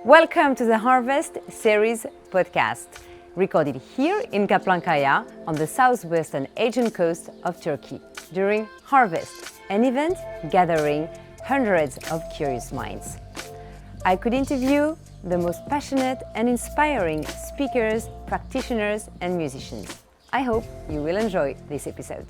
Welcome to the Harvest Series podcast, recorded here in Kaplankaya on the southwestern Aegean coast of Turkey during Harvest, an event gathering hundreds of curious minds. I could interview the most passionate and inspiring speakers, practitioners, and musicians. I hope you will enjoy this episode.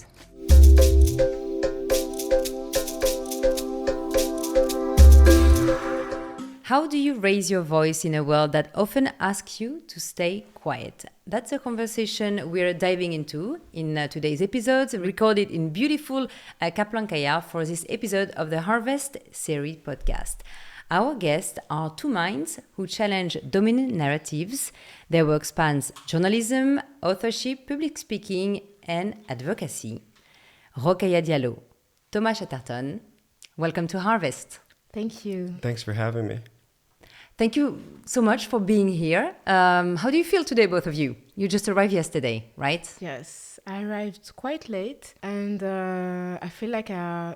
How do you raise your voice in a world that often asks you to stay quiet? That's a conversation we're diving into in today's episode, recorded in beautiful Kaplankaya for this episode of the Harvest Series podcast. Our guests are two minds who challenge dominant narratives. Their work spans journalism, authorship, public speaking, and advocacy. Rokhaya Diallo, Thomas Chatterton, welcome to Harvest. Thank you. Thanks for having me. Thank you so much for being here. How do you feel today, both of you? You just arrived yesterday, right? Yes, I arrived quite late, and I feel like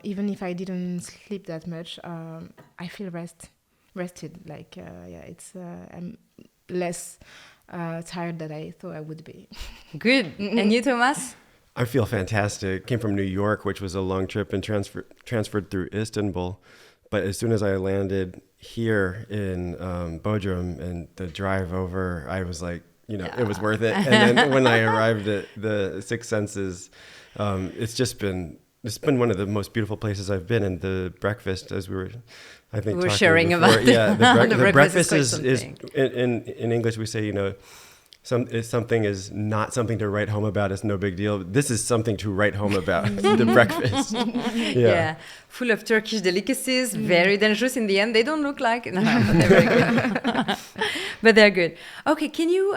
even if I didn't sleep that much, I feel rested. Like I'm less tired than I thought I would be. Good. And you, Thomas? I feel fantastic. Came from New York, which was a long trip, and transferred through Istanbul. But as soon as I landed here in Bodrum and the drive over, I was like, it was worth it. And then when I arrived at the Six Senses, it's been one of the most beautiful places I've been. And the breakfast, as we were sharing before, about the breakfast is in English we say, if something is not something to write home about, it's no big deal. This is something to write home about, the breakfast. Yeah. Full of Turkish delicacies, very dangerous in the end. They don't look like, no, but they're very good. But they're good. Okay, can you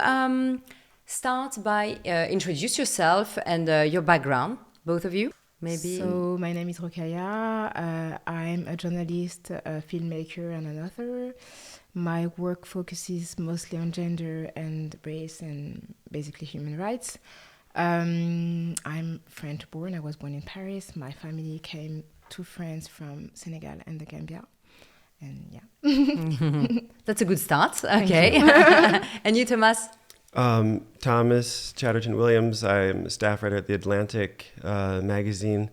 start by introduce yourself and your background, both of you? Maybe. So my name is Rokhaya. I'm a journalist, a filmmaker, and an author. My work focuses mostly on gender and race and basically human rights. I'm French born. I was born in Paris. My family came to France from Senegal and the Gambia. And yeah. That's a good start. Okay. And you, Thomas? Thomas Chatterton Williams. I'm a staff writer at The Atlantic magazine.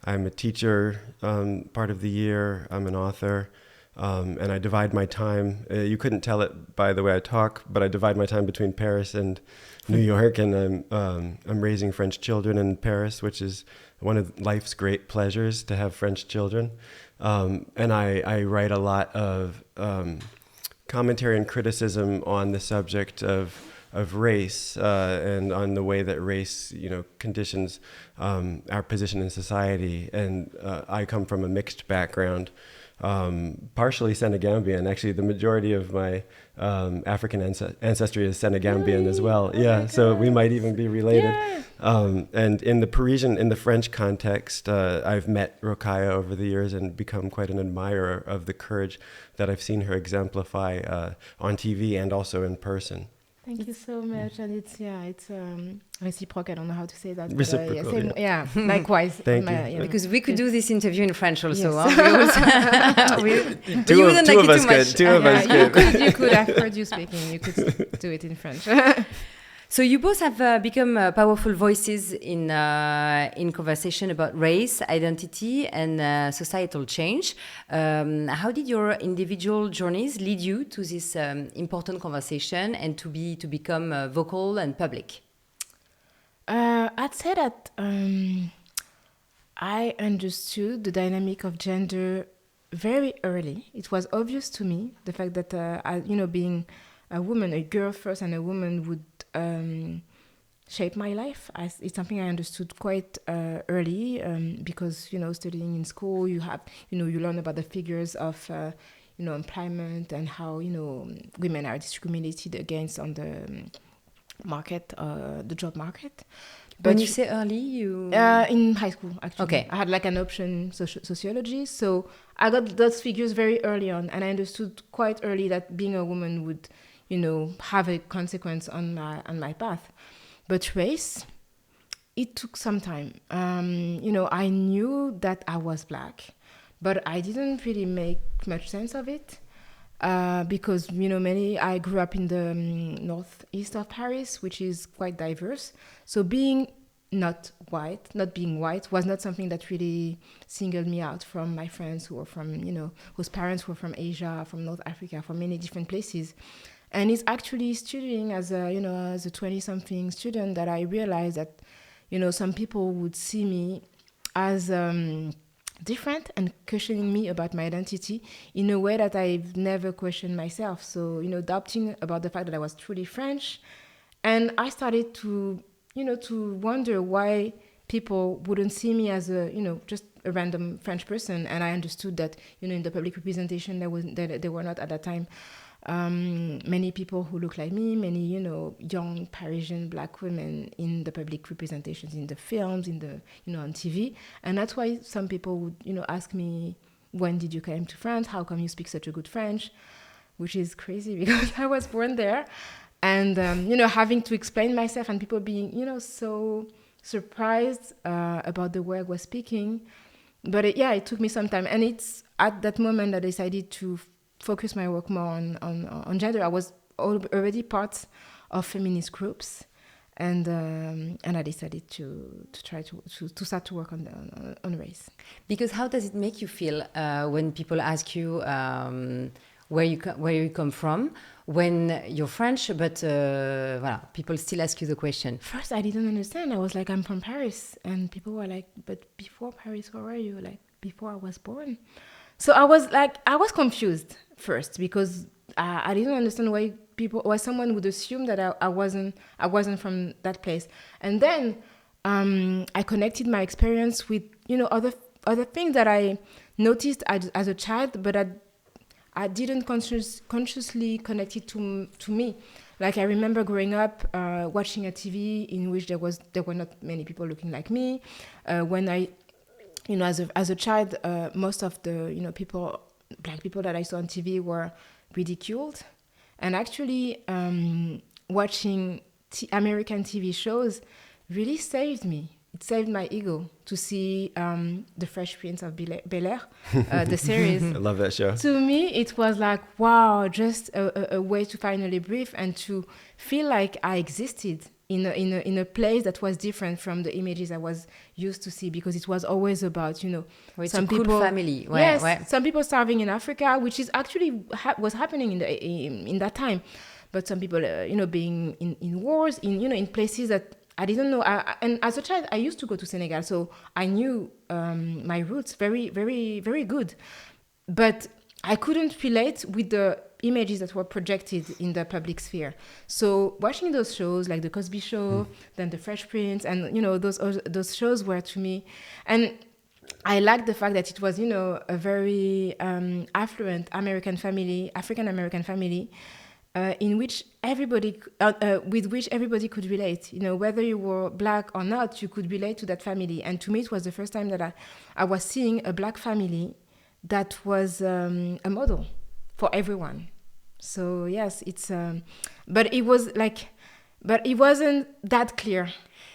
I'm a teacher part of the year. I'm an author. And I divide my time. You couldn't tell it by the way I talk, but I divide my time between Paris and New York. And I'm raising French children in Paris, which is one of life's great pleasures, to have French children. And I write a lot of commentary and criticism on the subject of race and on the way that race, conditions our position in society. And I come from a mixed background. Partially Senegambian. Actually, the majority of my African ancestry is Senegambian as well. Yeah, so we might even be related. Yeah. And in the French context, I've met Rokhaya over the years and become quite an admirer of the courage that I've seen her exemplify on TV and also in person. Thank you so much, and it's reciprocal. I don't know how to say that. Reciprocal, likewise. Thank you. Because we could do this interview in French also. Yes. Two of us could. You could. I've heard you speaking. You could do it in French. So you both have become powerful voices in conversation about race, identity, and societal change. How did your individual journeys lead you to this important conversation and to become vocal and public? I'd say that I understood the dynamic of gender very early. It was obvious to me, the fact that being a woman, a girl first, and a woman would shape my life. It's something I understood quite early because, studying in school, you learn about the figures of, employment and how, women are discriminated against on the market, the job market. But when you say early, you... in high school, actually. Okay. I had like an option sociology, so I got those figures very early on, and I understood quite early that being a woman would have a consequence on my path. But race, it took some time. I knew that I was Black, but I didn't really make much sense of it. because I grew up in the northeast of Paris, which is quite diverse. So being not being white was not something that really singled me out from my friends who were from, whose parents were from Asia, from North Africa, from many different places. And it's actually studying as a 20-something student that I realized that, some people would see me as different and questioning me about my identity in a way that I've never questioned myself. So, doubting about the fact that I was truly French. And I started to wonder why people wouldn't see me as just a random French person. And I understood that, in the public representation, there were not at that time many people who look like me, many, young Parisian Black women in the public representations, in the films, in the, on TV. And that's why some people would, ask me, when did you come to France? How come you speak such a good French? Which is crazy because I was born there. And, having to explain myself and people being, so surprised about the way I was speaking. But it took me some time. And it's at that moment that I decided to focus my work more on gender. I was already part of feminist groups. And I decided to try to start to work on race. Because how does it make you feel when people ask you where you come from, when you're French, but people still ask you the question? First, I didn't understand. I was like, I'm from Paris. And people were like, but before Paris, where were you? Like, before I was born. So I was confused first because I didn't understand why someone would assume that I wasn't from that place. And then I connected my experience with, other things that I noticed as a child, but I didn't consciously connect it to me. Like I remember growing up watching a TV in which there were not many people looking like me. When I, as a child, most of the Black people that I saw on TV were ridiculed, and actually watching American TV shows really saved me. It saved my ego to see The Fresh Prince of Bel-Air, the series. I love that show. To me, it was like, wow, just a way to finally breathe and to feel like I existed in a place that was different from the images I was used to see, because it was always about, some people, cool family. Some people starving in Africa, which is actually was happening in that time. But some people, being in wars, in places that I didn't know. And as a child, I used to go to Senegal, so I knew my roots very, very, very good. But I couldn't relate with the images that were projected in the public sphere. So watching those shows like The Cosby Show, then The Fresh Prince, and those shows were to me, and I liked the fact that it was a very affluent African American family. In which everybody, with which everybody could relate, whether you were Black or not, you could relate to that family. And to me, it was the first time that I was seeing a Black family that was a model for everyone. So yes, but it wasn't that clear.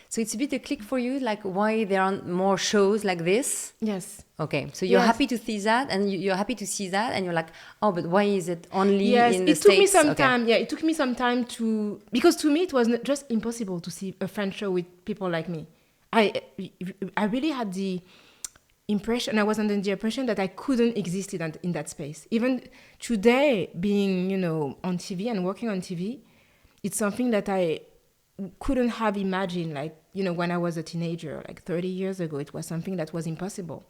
So it's a bit a click for you, like why there aren't more shows like this? Yes. Okay, so you're happy to see that, and you're happy to see that, and you're like, oh, but why is it only in the States? It took me some time. Yeah, it took me some time because to me it was just impossible to see a French show with people like me. I really had the impression, I was under the impression that I couldn't exist in that space. Even today, being on TV and working on TV, it's something that I couldn't have imagined, like, when I was a teenager, like 30 years ago. It was something that was impossible.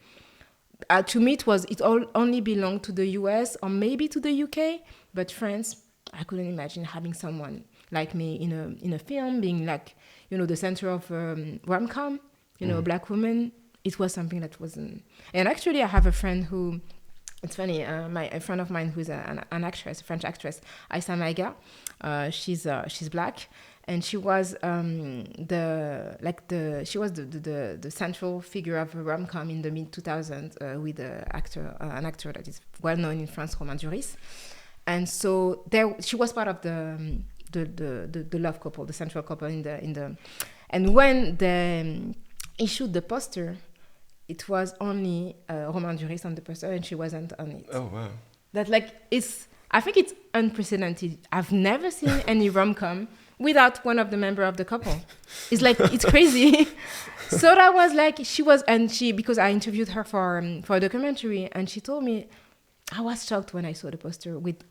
To me, it all only belonged to the US or maybe to the UK, but France, I couldn't imagine having someone like me in a film, being like, the center of rom-com, a Black woman. It was something that wasn't. And actually, I have a friend who, it's funny, a friend of mine who's an actress, a French actress, Aïssa Maïga. She's Black. And she was the central figure of a rom-com in the mid-2000s with an actor that is well known in France, Romain Duris. And so she was part of the love couple, the central couple in the. And when they issued the poster, it was only Romain Duris on the poster, and she wasn't on it. Oh wow! That I think it's unprecedented. I've never seen any rom-com without one of the member of the couple. It's like, it's crazy. So that was like, because I interviewed her for a documentary, and she told me, I was shocked when I saw the poster with,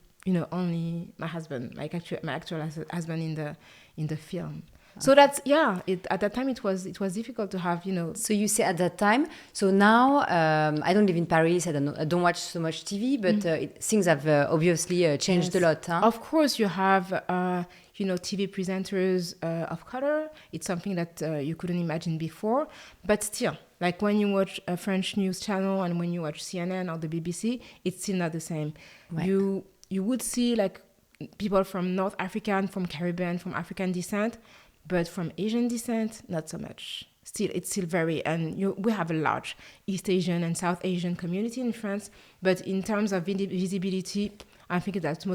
only my husband, my actual husband in the film. So that's, at that time it was difficult to have, So you say at that time. So now, I don't live in Paris. I don't watch so much TV, but things have obviously changed a lot. Huh? Of course, you have, TV presenters of color. It's something that you couldn't imagine before. But still, like when you watch a French news channel and when you watch CNN or the BBC, it's still not the same. Right. You would see like people from North African, from Caribbean, from African descent, but from Asian descent, not so much. It's still very, and we have a large East Asian and South Asian community in France, but in terms of visibility, I think that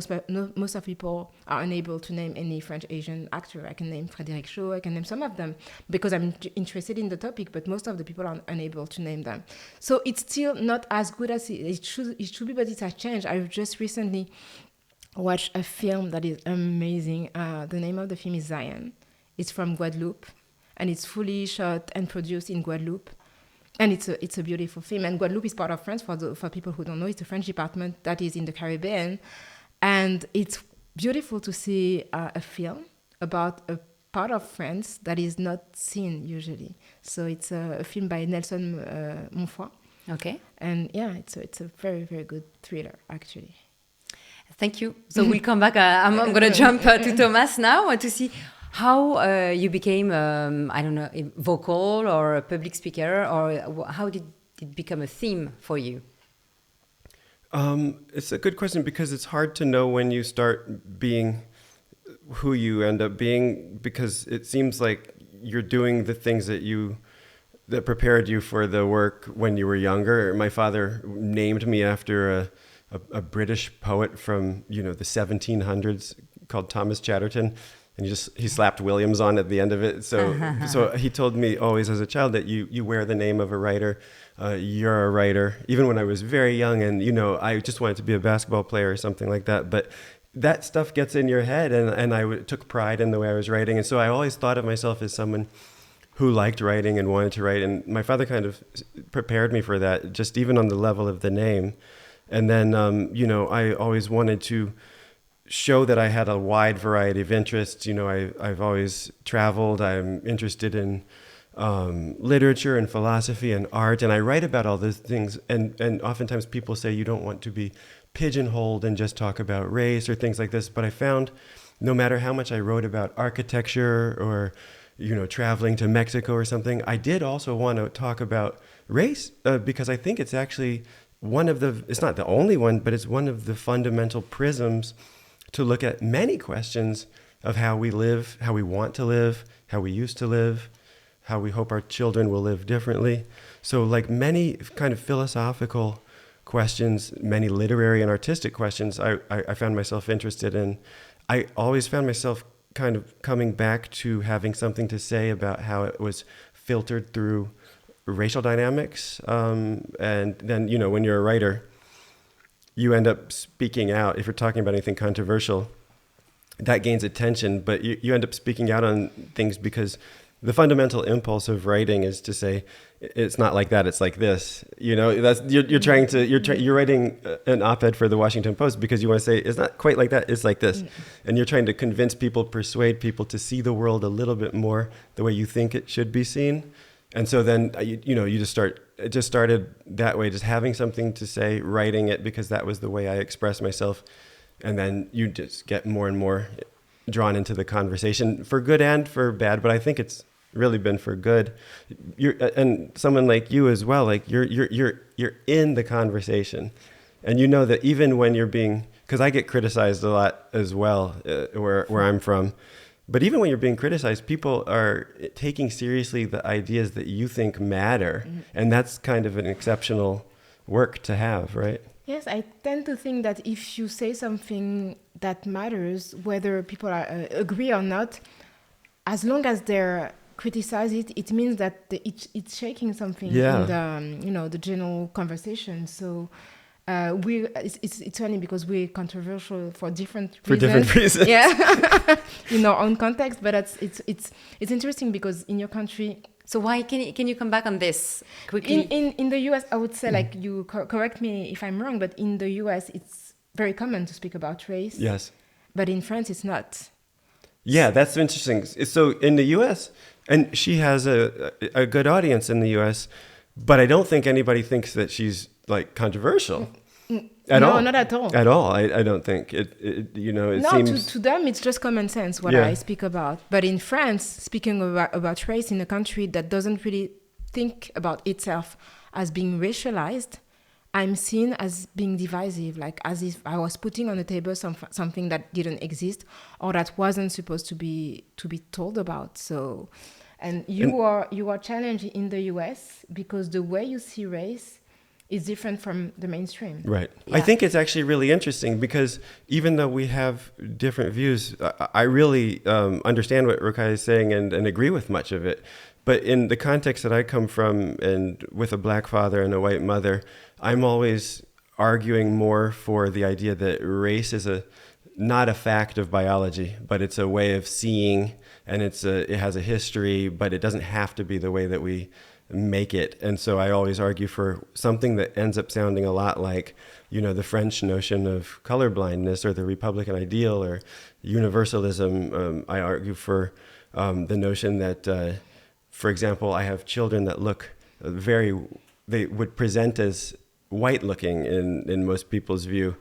most of people are unable to name any French Asian actor. I can name Frédéric Shaw, I can name some of them because I'm interested in the topic, but most of the people are unable to name them. So it's still not as good as it should be, but it has changed. I've just recently watched a film that is amazing. The name of the film is Zion. It's from Guadeloupe, and it's fully shot and produced in Guadeloupe. And it's a beautiful film. And Guadeloupe is part of France, for people who don't know. It's a French department that is in the Caribbean. And it's beautiful to see a film about a part of France that is not seen usually. So it's a film by Nelson Monfoy. Okay. And it's a very, very good thriller, actually. Thank you. So we'll come back. I'm going to jump to Thomas now to see how you became, I don't know, a vocal or a public speaker, or how did it become a theme for you? It's a good question because it's hard to know when you start being who you end up being, because it seems like you're doing the things that prepared you for the work when you were younger. My father named me after a British poet from the 1700s called Thomas Chatterton. And he slapped Williams on at the end of it. So he told me always as a child that you wear the name of a writer. You're a writer. Even when I was very young and, I just wanted to be a basketball player or something like that. But that stuff gets in your head. And I took pride in the way I was writing. And so I always thought of myself as someone who liked writing and wanted to write. And my father kind of prepared me for that, just even on the level of the name. And then, I always wanted to show that I had a wide variety of interests. I've always traveled. I'm interested in literature and philosophy and art, and I write about all these things. And oftentimes people say you don't want to be pigeonholed and just talk about race or things like this. But I found no matter how much I wrote about architecture or traveling to Mexico or something, I did also want to talk about race because I think it's actually it's not the only one, but it's one of the fundamental prisms to look at many questions of how we live, how we want to live, how we used to live, how we hope our children will live differently. So like many kind of philosophical questions, many literary and artistic questions, I found myself interested in. I always found myself kind of coming back to having something to say about how it was filtered through racial dynamics. And then, when you're a writer, you end up speaking out. If you're talking about anything controversial, that gains attention, but you end up speaking out on things because the fundamental impulse of writing is to say, it's not like that, it's like this. That's you're writing an op-ed for the Washington Post because you want to say, it's not quite like that, it's like this. And you're trying to convince people, persuade people to see the world a little bit more the way you think it should be seen. And so then, it just started that way, just having something to say, writing it, because that was the way I expressed myself. And then you just get more and more drawn into the conversation, for good and for bad. But I think it's really been for good. And someone like you as well, like you're in the conversation. And that even when you're because I get criticized a lot as well, where I'm from. But even when you're being criticized, people are taking seriously the ideas that you think matter. And that's kind of an exceptional work to have, right? Yes, I tend to think that if you say something that matters, whether people agree or not, as long as they criticize it, it means that it's shaking something in the the general conversation. So It's funny because we're controversial for different reasons. Yeah, in our own context. But it's interesting because in your country. So why can you come back on this quickly? In the US, I would say, like, you correct me if I'm wrong, but in the US it's very common to speak about race. Yes. But in France it's not. Yeah, that's interesting. So in the US, and she has a good audience in the US, but I don't think anybody thinks that she's like controversial. At all. Not at all. At all. I don't think it seems... to them it's just common sense what I speak about. But in France, speaking about race in a country that doesn't really think about itself as being racialized, I'm seen as being divisive, like as if I was putting on the table something that didn't exist or that wasn't supposed to be told about. So, and you are challenged in the US because the way you see race is different from the mainstream. Right. Yeah. I think it's actually really interesting because even though we have different views, I really understand what Rokhaya is saying and agree with much of it. But in the context that I come from, and with a black father and a white mother, I'm always arguing more for the idea that race is not a fact of biology, but it's a way of seeing, and it has a history, but it doesn't have to be the way that we make it. And so I always argue for something that ends up sounding a lot like, the French notion of colorblindness or the Republican ideal or universalism. I argue for the notion that, for example, I have children that look they would present as white looking in most people's view,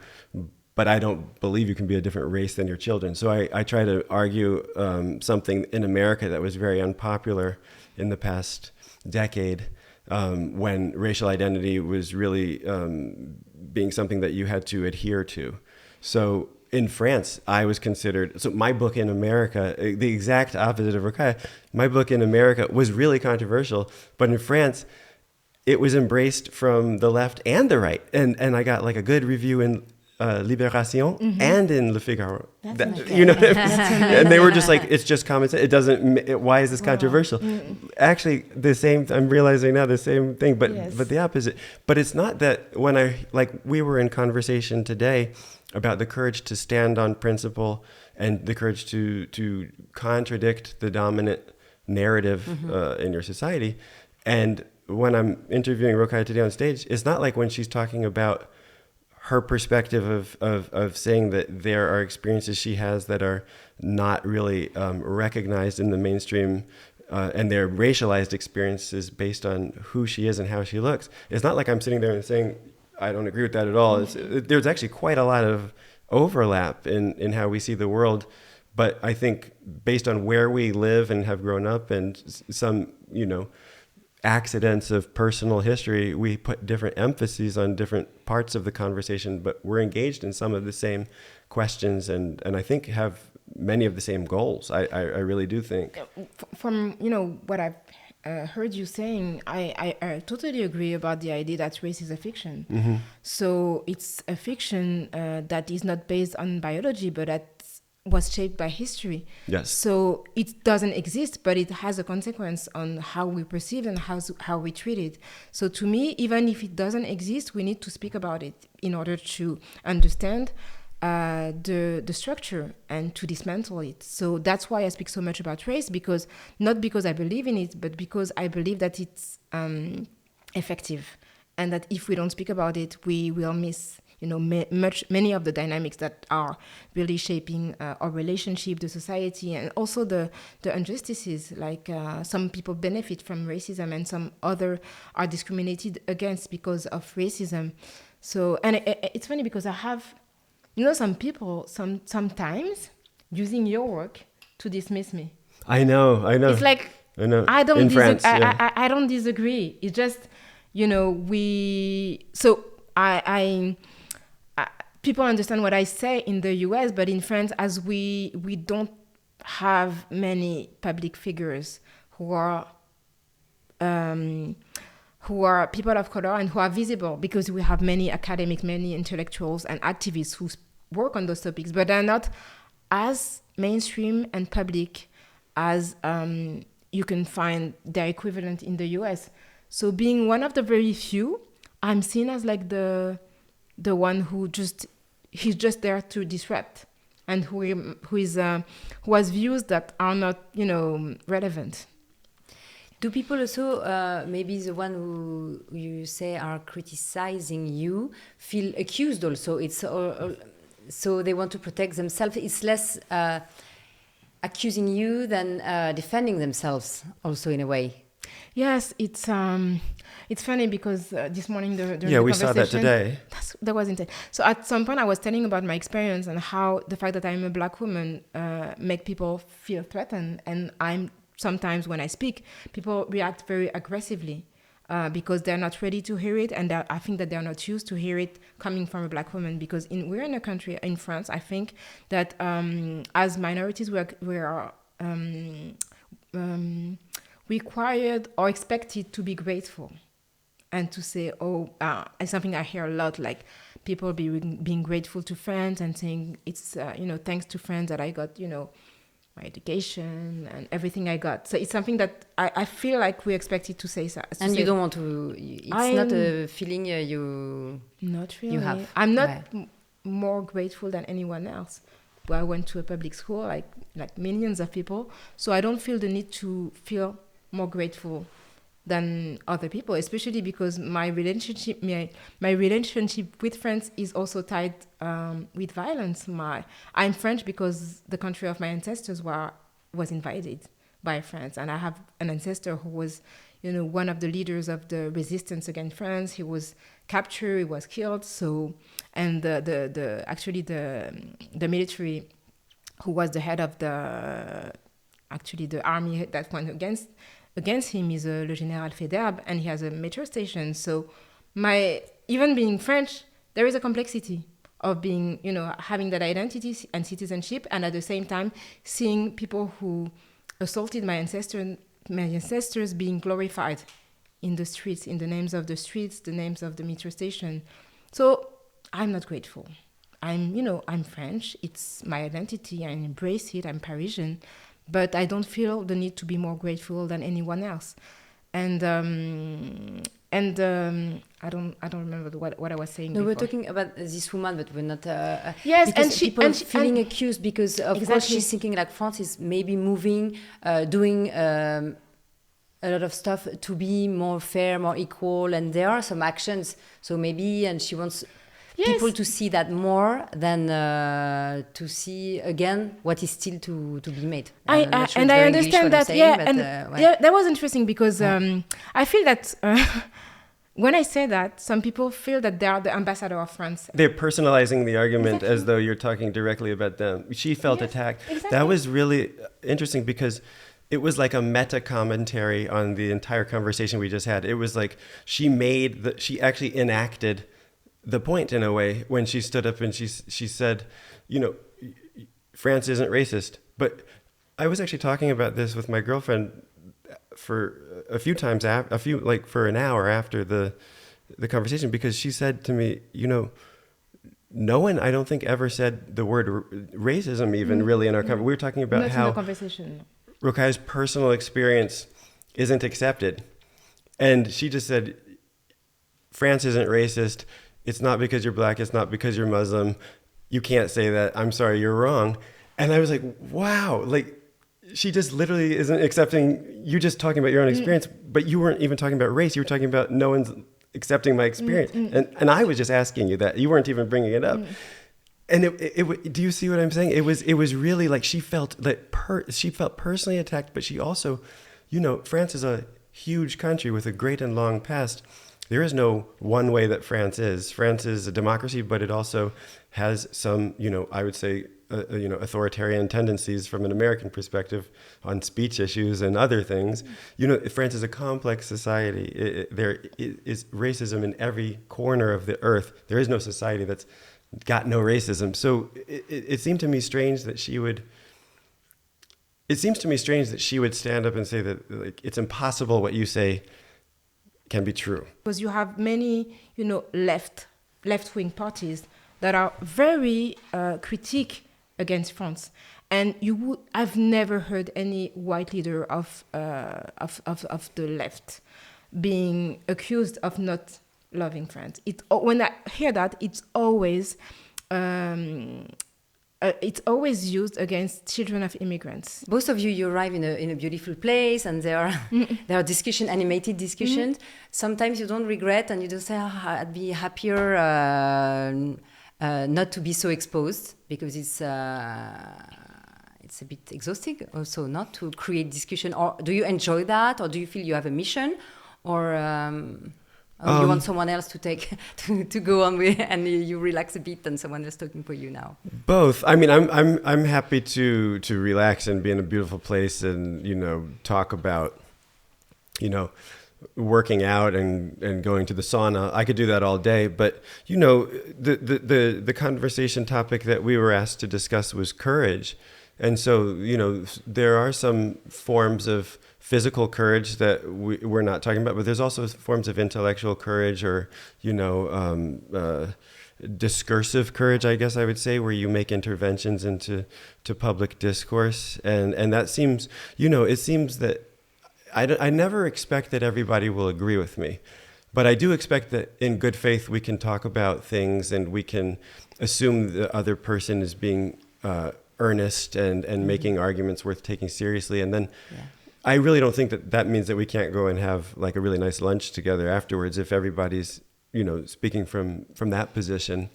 but I don't believe you can be a different race than your children. So I try to argue something in America that was very unpopular in the past decade, when racial identity was really being something that you had to adhere to. So in France, I was considered... So my book in America, the exact opposite of Rokhaya, my book in America was really controversial, but in France, it was embraced from the left and the right. And I got like a good review in Libération and in Le Figaro. And they were just like, it's just common sense. It doesn't, why is this controversial? Actually, I'm realizing now the same thing, but the opposite. But it's not that we were in conversation today about the courage to stand on principle and the courage to contradict the dominant narrative in your society. And when I'm interviewing Rokhaya today on stage, it's not like when she's talking about her perspective of saying that there are experiences she has that are not really recognized in the mainstream, and they're racialized experiences based on who she is and how she looks. It's not like I'm sitting there and saying, I don't agree with that at all. There's actually quite a lot of overlap in how we see the world. But I think based on where we live and have grown up and some, accidents of personal history, we put different emphases on different parts of the conversation, but we're engaged in some of the same questions and I think have many of the same goals. I really do think. From, what I've heard you saying, I totally agree about the idea that race is a fiction. So it's a fiction that is not based on biology, but that was shaped by history. Yes. So it doesn't exist, but it has a consequence on how we perceive and how we treat it. So to me, even if it doesn't exist, we need to speak about it in order to understand the structure and to dismantle it. So that's why I speak so much about race, not because I believe in it, but because I believe that it's effective, and that if we don't speak about it, we will miss many of the dynamics that are really shaping our relationship, the society, and also the injustices. Like some people benefit from racism and some other are discriminated against because of racism. So, and it's funny because I have, some people sometimes using your work to dismiss me. I know. It's like, I know. I don't in France, I don't disagree. It's just, people understand what I say in the US, but in France, as we don't have many public figures who are people of color and who are visible, because we have many academics, many intellectuals and activists who work on those topics, but they're not as mainstream and public as you can find their equivalent in the US. So being one of the very few, I'm seen as like the the one he's just there to disrupt, and who has views that are not, relevant. Do people also, maybe the one who you say are criticizing you, feel accused also? It's so they want to protect themselves. It's less accusing you than defending themselves, also in a way. Yes, it's funny because this morning during the we conversation, saw that today. That was intense. So at some point I was telling about my experience and how the fact that I'm a Black woman make people feel threatened, and sometimes when I speak, people react very aggressively because they're not ready to hear it, and I think that they're not used to hear it coming from a Black woman, because we're in a country, in France, I think that as minorities we are required or expected to be grateful and to say, it's something I hear a lot, like people being grateful to friends and saying it's, thanks to friends that I got, my education and everything I got. So it's something that I feel like we're expected to say. And you don't want to, it's not a feeling you have. I'm not more grateful than anyone else. But I went to a public school like millions of people. So I don't feel the need to feel more grateful than other people, especially because my relationship with France is also tied with violence. I'm French because the country of my ancestors was invaded by France, and I have an ancestor who was, one of the leaders of the resistance against France. He was captured, he was killed. So, and the military, who was the head of the army that went against him is Le Général Faidherbe, and he has a metro station. So even being French, there is a complexity of being, having that identity and citizenship, and at the same time seeing people who assaulted my ancestors being glorified in the streets, in the names of the streets, the names of the metro station. So I'm not grateful. I'm French. It's my identity. I embrace it. I'm Parisian. But I don't feel the need to be more grateful than anyone else, and I don't remember what I was saying. No, we're talking about this woman, but we're not. Yes, because people feeling accused because of course she's thinking like France is maybe moving, doing a lot of stuff to be more fair, more equal, and there are some actions. So maybe, and she wants. Yes. People to see that more than to see again what is still to be made. I understand that. That was interesting because I feel that when I say that, some people feel that they are the ambassador of France. They're personalizing the argument as though you're talking directly about them. She felt attacked. Exactly. That was really interesting because it was like a meta commentary on the entire conversation we just had. It was like she actually enacted the point in a way when she stood up and she said, France isn't racist. But I was actually talking about this with my girlfriend for a few times, for an hour after the conversation, because she said to me, no one, I don't think, ever said the word racism even really in our conversation. We were talking about how Rokhaya's personal experience isn't accepted. And she just said, France isn't racist. It's not because you're Black. It's not because you're Muslim. You can't say that. I'm sorry, you're wrong. And I was like, wow, like she just literally isn't accepting, you just talking about your own experience, but you weren't even talking about race. You were talking about no one's accepting my experience. And I was just asking you that. You weren't even bringing it up. And it do you see what I'm saying? It was really like she felt personally attacked, but she also, France is a huge country with a great and long past. There is no one way that France is. France is a democracy, but it also has some, I would say, authoritarian tendencies from an American perspective on speech issues and other things. France is a complex society. There is racism in every corner of the earth. There is no society that's got no racism. So it seemed to me strange that she would. It seems to me strange that she would stand up and say that it's impossible what you say can be true. Because you have many, left-wing parties that are very critique against France, and I've never heard any white leader of the left being accused of not loving friends. When I hear that, it's always used against children of immigrants. Both of you arrive in a beautiful place, and there are animated discussions. Sometimes you don't regret, and you just say, I'd be happier not to be so exposed, because it's a bit exhausting also not to create discussion. Or do you enjoy that, or do you feel you have a mission, or you want someone else to take to go on with, and you relax a bit and someone else talking for you now? Both. I mean, I'm happy to relax and be in a beautiful place and, talk about, working out and going to the sauna. I could do that all day, but the conversation topic that we were asked to discuss was courage. And so, there are some forms of physical courage that we're not talking about, but there's also forms of intellectual courage, or, discursive courage, I guess I would say, where you make interventions into public discourse. And that seems, it seems that I never expect that everybody will agree with me, but I do expect that in good faith we can talk about things, and we can assume the other person is being earnest and making arguments worth taking seriously. And then I really don't think that means that we can't go and have like a really nice lunch together afterwards if everybody's, speaking from that position,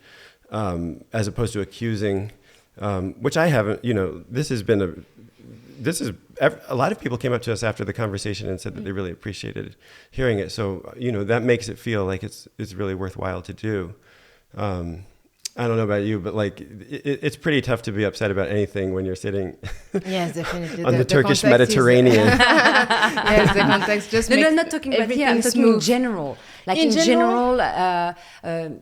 as opposed to accusing, which I haven't, a lot of people came up to us after the conversation and said that they really appreciated hearing it. So, that makes it feel like it's really worthwhile to do. I don't know about you, but like it's pretty tough to be upset about anything when you're sitting yes, definitely. on the Turkish Mediterranean. Yes, the context just makes I'm not talking about here. I'm talking in general. Like in general,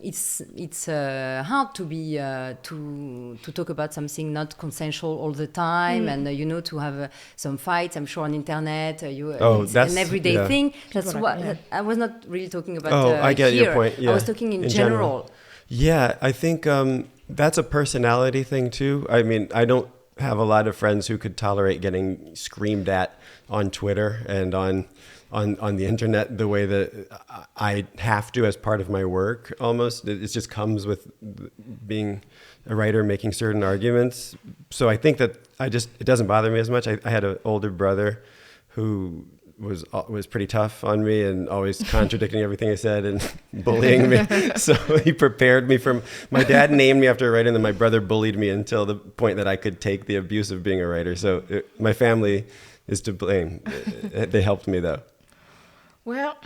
it's hard to be to talk about something not consensual all the time, and to have some fights. I'm sure on internet, it's an everyday thing. That's what I was not really talking about. I get here. your point. Yeah. I was talking in general. Yeah, I think that's a personality thing too. I mean, I don't have a lot of friends who could tolerate getting screamed at on Twitter and on the internet the way that I have to as part of my work almost. It just comes with being a writer, making certain arguments. So I think that it doesn't bother me as much. I had an older brother who was pretty tough on me and always contradicting everything I said and bullying me. So he prepared me my dad named me after a writer, and then my brother bullied me until the point that I could take the abuse of being a writer. So my family is to blame. They helped me though. Well,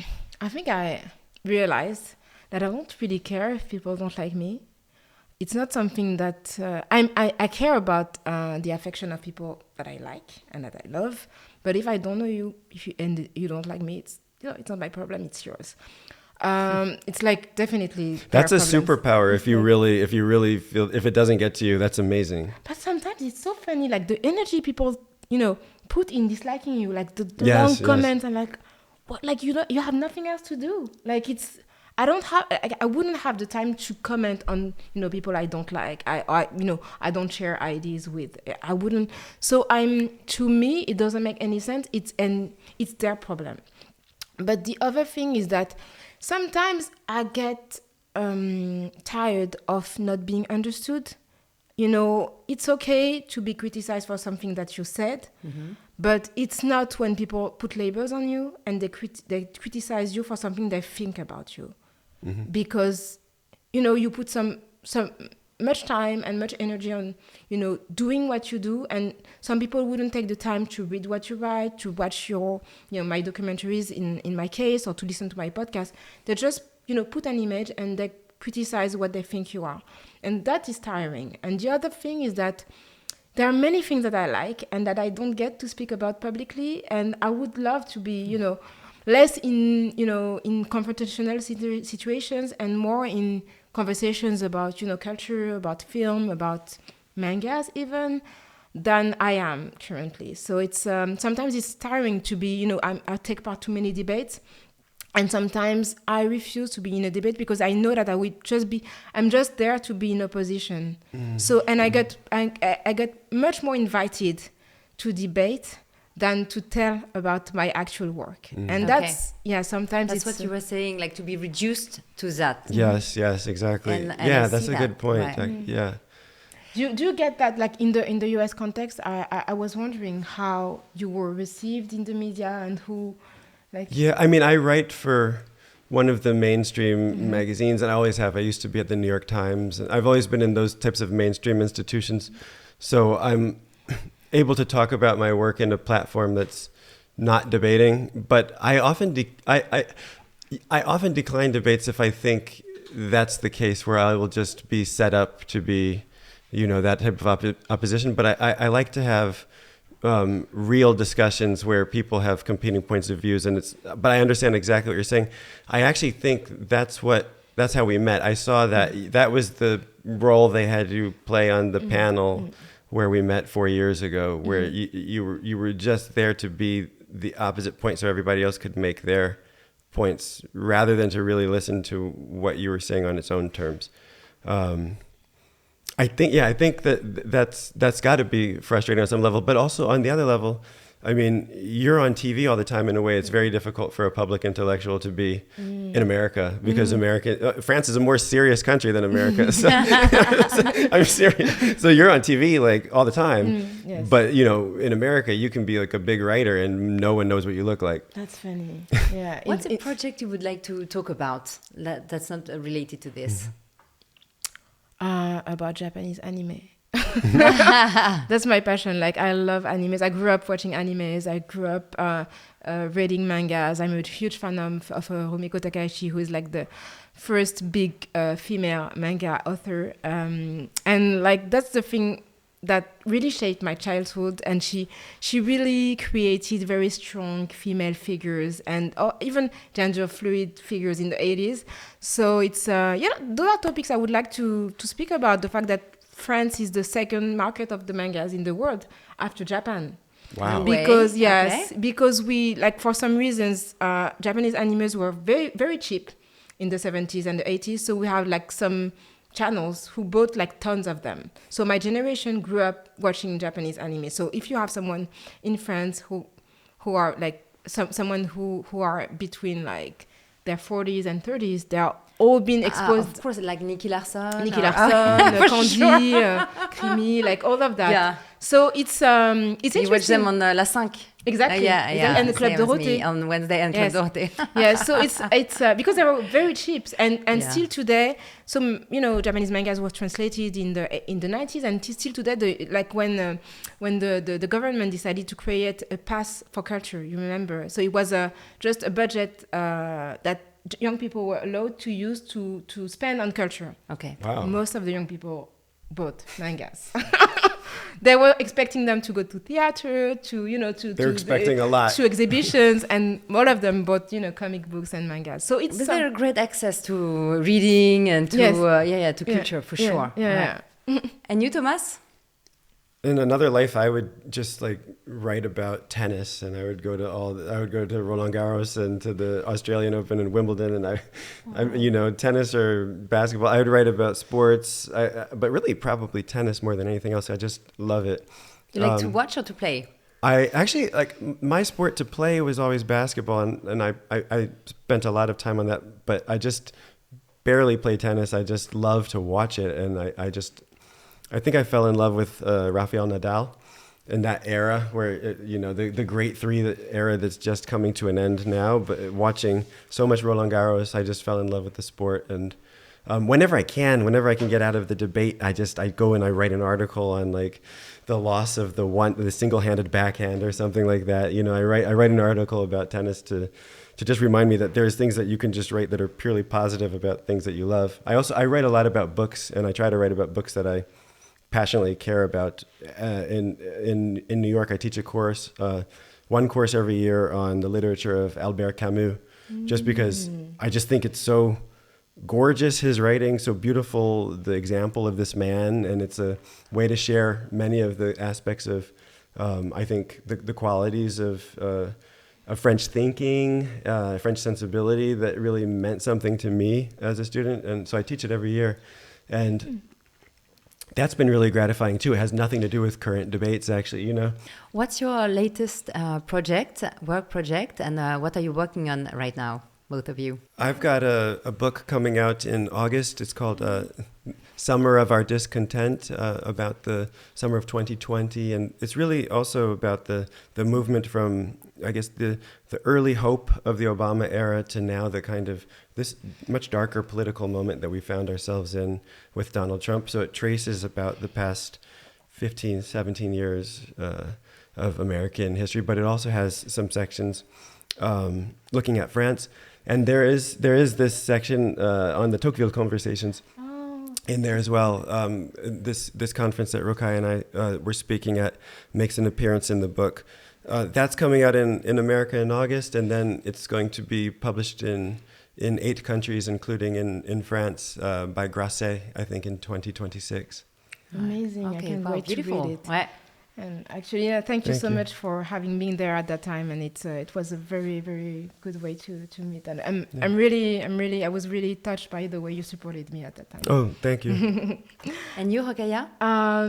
I think I realized that I don't really care if people don't like me. It's not something that I care about the affection of people that I like and that I love. But if I don't know you, and you don't like me, it's not my problem. It's yours. It's like definitely that's a superpower. If you really feel, if it doesn't get to you, that's amazing. But sometimes it's so funny, like the energy people put in disliking you, like the long comments, and like what, like you have nothing else to do. Like I wouldn't have the time to comment on people I don't like. I don't share ideas with. I wouldn't. So to me it doesn't make any sense. It's their problem. But the other thing is that sometimes I get tired of not being understood. It's okay to be criticized for something that you said, but it's not when people put labels on you and they criticize you for something they think about you. Mm-hmm. Because you put some much time and much energy on doing what you do, and some people wouldn't take the time to read what you write, to watch your my documentaries in my case, or to listen to my podcast. They just put an image and they criticize what they think you are, and that is tiring. And the other thing is that there are many things that I like and that I don't get to speak about publicly, and I would love to be less in confrontational situations and more in conversations about culture, about film, about mangas even, than I am currently. So it's sometimes it's tiring to be I take part too many debates, and sometimes I refuse to be in a debate because I know that I'm just there to be in opposition. So and I get much more invited to debate than to tell about my actual work. And that's, sometimes that's what you were saying, like to be reduced to that. Yes, exactly. And that's a good point. Right. Do you get that, like in the US context? I was wondering how you were received in the media and who, like. Yeah, I mean, I write for one of the mainstream magazines, and I always have. I used to be at the New York Times, and I've always been in those types of mainstream institutions. So I'm able to talk about my work in a platform that's not debating. But I often I often decline debates if I think that's the case, where I will just be set up to be, that type of opposition. But I like to have real discussions where people have competing points of views, but I understand exactly what you're saying. I actually think that's how we met. I saw that was the role they had you play on the panel where we met 4 years ago, where you were just there to be the opposite point so everybody else could make their points, rather than to really listen to what you were saying on its own terms. I think that's got to be frustrating on some level, but also on the other level, I mean, you're on TV all the time. In a way, it's very difficult for a public intellectual to be in America, because France is a more serious country than America. So, I'm serious. So you're on TV like all the time, Yes. but in America, you can be like a big writer and no one knows what you look like. That's funny. Yeah. What's a project you would like to talk about that's not related to this? About Japanese anime. That's my passion. Like, I love animes. I grew up watching animes. I grew up reading mangas. I'm a huge fan of Rumiko Takahashi, who is like the first big female manga author. And like, that's the thing that really shaped my childhood. And she really created very strong female figures and even gender fluid figures in the 80s. So it's those are topics I would like to speak about. The fact that France is the second market of the mangas in the world after Japan. Wow. Because because we, like, for some reasons, Japanese animes were very, very cheap in the 70s and the 80s. So we have like some channels who bought like tons of them. So my generation grew up watching Japanese anime. So if you have someone in France who are like someone who are between like their 40s and 30s, they are all been exposed. Of course, like Nicky Larson, Candy, Creamy, like all of that. Yeah. So it's interesting. You watch them on La 5. Exactly. And the Club Dorothée on Wednesday and Club Dorothée. Yeah, so it's because they were very cheap, and still today, some Japanese mangas were translated in the 90s, and still today, when the government decided to create a pass for culture, you remember? So it was just a budget that young people were allowed to use to spend on culture. Okay. Wow. Most of the young people bought mangas. They were expecting them to go to theater, they're expecting a lot, to exhibitions, and all of them bought, comic books and mangas. So it's there great access to reading and to to culture for sure. Yeah. And you, Thomas? In another life, I would just like write about tennis, and I would go to Roland Garros and to the Australian Open and Wimbledon, and I tennis or basketball. I would write about sports, but really probably tennis more than anything else. I just love it. You like to watch or to play? I actually my sport to play was always basketball, and I spent a lot of time on that, but I just barely play tennis. I just love to watch it, and I think I fell in love with Rafael Nadal in that era where, the great three era that's just coming to an end now. But watching so much Roland Garros, I just fell in love with the sport. And whenever I can get out of the debate, I go and I write an article on like the loss of the single-handed backhand or something like that. I write an article about tennis to just remind me that there's things that you can just write that are purely positive about things that you love. I write a lot about books, and I try to write about books that I passionately care about. In New York, I teach a course, one course every year on the literature of Albert Camus, just because I just think it's so gorgeous, his writing, so beautiful, the example of this man, and it's a way to share many of the aspects of, I think, the qualities of French thinking, French sensibility that really meant something to me as a student, and so I teach it every year. And that's been really gratifying too. It has nothing to do with current debates, actually, you know. What's your latest work project, and what are you working on right now, both of you? I've got a book coming out in August. It's called Summer of Our Discontent, about the summer of 2020. And it's really also about the movement from, I guess, the early hope of the Obama era to now the kind of this much darker political moment that we found ourselves in with Donald Trump. So it traces about the past 15, 17 years of American history, but it also has some sections looking at France. And there is this section on the Tocqueville conversations in there as well. This conference that Rokhaya and I were speaking at makes an appearance in the book. That's coming out in America in August, and then it's going to be published in 8 countries, including in France by Grasset, I think, in 2026. Amazing. Okay, I can't wow, wait beautiful. to read it. Ouais. And actually, thank you so much for having been there at that time. And it was a very, very good way to meet. And I was really touched by the way you supported me at that time. Oh, thank you. And you, Rokhaya?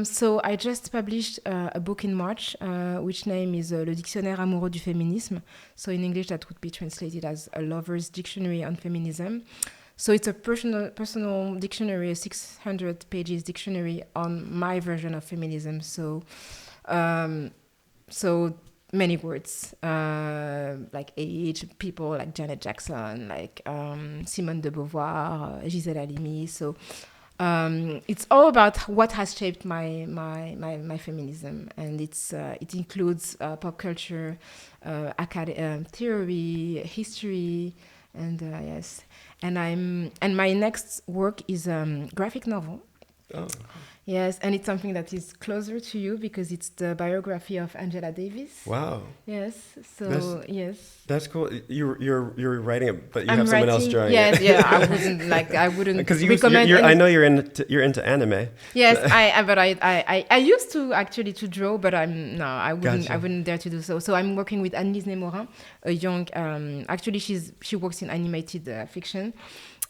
So I just published a book in March, which name is Le Dictionnaire amoureux du féminisme. So in English, that would be translated as A Lover's Dictionary on Feminism. So it's a personal dictionary, a 600 pages dictionary on my version of feminism. So many words, like age, people like Janet Jackson, like Simone de Beauvoir, Gisèle Halimi. So it's all about what has shaped my feminism, and it includes pop culture, theory, history, and yes. And my next work is graphic novel. Oh. Yes, and it's something that is closer to you because it's the biography of Angela Davis. Wow. Yes. So yes. That's cool. You're writing it, but you have someone else drawing it. Yeah. I wouldn't because recommend. I know you're into anime. Yes, I used to actually to draw, but I wouldn't. Gotcha. I wouldn't dare to do so. So I'm working with Annelise Nemorin, a young. Actually, she works in animated fiction,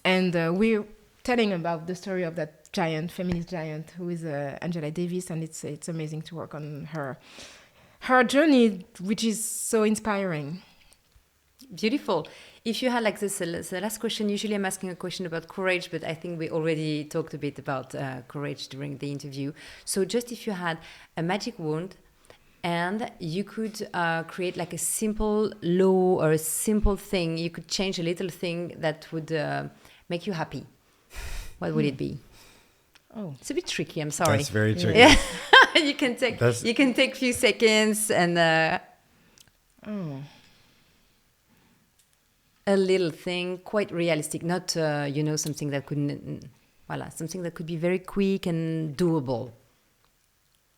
and we're telling about the story of that feminist giant who is Angela Davis, and it's amazing to work on her journey, which is so inspiring. Beautiful. If you had like this, the last question, usually I'm asking a question about courage, but I think we already talked a bit about courage during the interview. So just if you had a magic wand and you could create like a simple law or a simple thing, you could change a little thing that would make you happy, what would it be? Oh, it's a bit tricky. I'm sorry. That's very tricky. Yeah. you can take a few seconds and a little thing, quite realistic, not something that something that could be very quick and doable.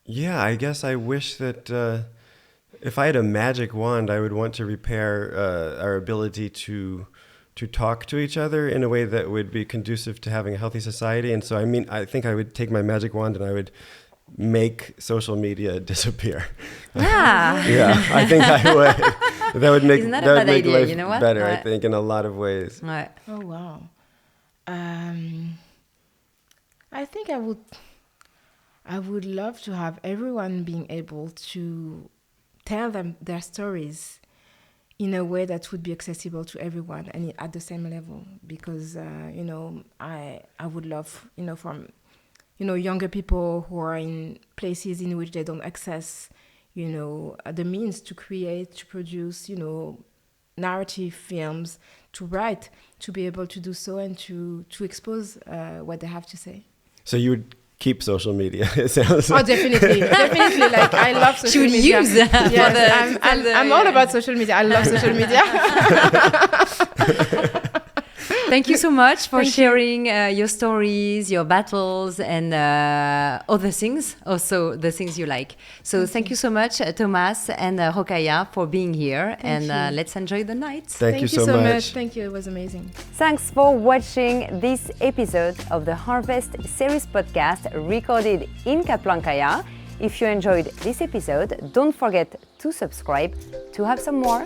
Yeah, I guess I wish that if I had a magic wand, I would want to repair our ability to talk to each other in a way that would be conducive to having a healthy society. And so, I think I would take my magic wand and I would make social media disappear. Ah. Yeah, I think I would. That would make idea, life you know what? better, I think, in a lot of ways. Ouais. Oh, wow. I think I would love to have everyone being able to tell them their stories in a way that would be accessible to everyone and at the same level, because I would love from younger people who are in places in which they don't access the means to create, to produce narrative films, to write, to be able to do so and to expose what they have to say. So you would keep social media. It sounds like. Oh, definitely. Like, I love social media. Use yes, I'm all about social media. I love social media. Thank you so much for sharing your stories, your battles, and other things, also the things you like. So thank you so much, Thomas and Rokhaya, for being here. And let's enjoy the night. Thank you so much. Thank you. It was amazing. Thanks for watching this episode of the Harvest Series podcast recorded in Kaplankaya. If you enjoyed this episode, don't forget to subscribe to have some more.